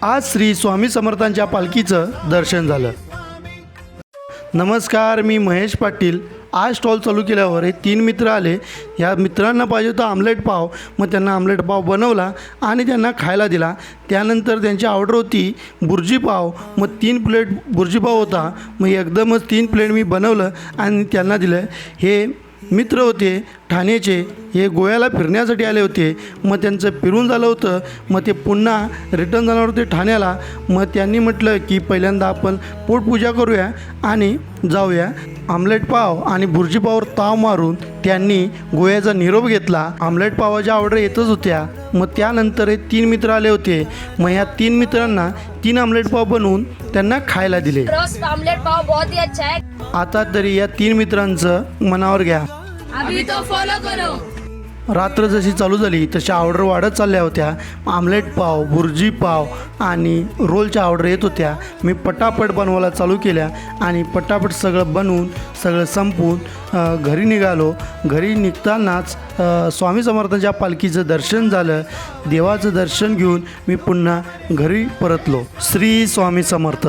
आज श्री स्वामी समर्थांच्या पालखीचं दर्शन झालं। नमस्कार, मी महेश पाटील। आज स्टॉल चालू केल्यावर हे 3 मित्र आले। या मित्रांना पाहिजे होता आमलेट पाव, मग त्यांना आमलेट पाव बनवला आणि त्यांना खायला दिला। त्यानंतर त्यांची ऑर्डर होती बुर्जी पाव, मग 3 प्लेट बुर्जी पाव होता, मग एकदमच 3 प्लेट मी बनवलं आणि त्यांना दिलं। हे मित्र होते ठाण्याचे, हे गोव्याला फिरण्यासाठी आले होते। मग त्यांचं फिरून झालं होतं, मग ते पुन्हा रिटर्न जाणार होते ठाण्याला। मग त्यांनी म्हटलं की पहिल्यांदा आपण पोटपूजा करूया आणि जाऊया। आमलेट पाव आणि बुर्जी पावावर ताव मारून त्यांनी गोव्याचा निरोप घेतला। आमलेट पावाच्या ऑर्डर येतच होत्या। मग त्यानंतर हे 3 मित्र आले होते। मग ह्या 3 मित्रांना 3 आमलेट पाव बनवून त्यांना खायला दिले। रोस्ट आमलेट पाव बहुत ही अच्छा है। आता तरी या 3 मित्रांचं मनावर घ्या। अभी तो फॉलो करो। रात्र जशी चालू झाली तशा ऑर्डर वाढत चालल्या होत्या। आमलेट पाव, बुर्जी पाव आणि रोलच्या ऑर्डर येत होत्या। मी पटापट बनवायला चालू केल्या आणि पटापट सगळं बनवून सगळं संपवून घरी निघालो। घरी निघतानाच स्वामी समर्थांच्या पालखीचं दर्शन झालं। देवाचं दर्शन घेऊन मी पुन्हा घरी परतलो। श्री स्वामी समर्थ।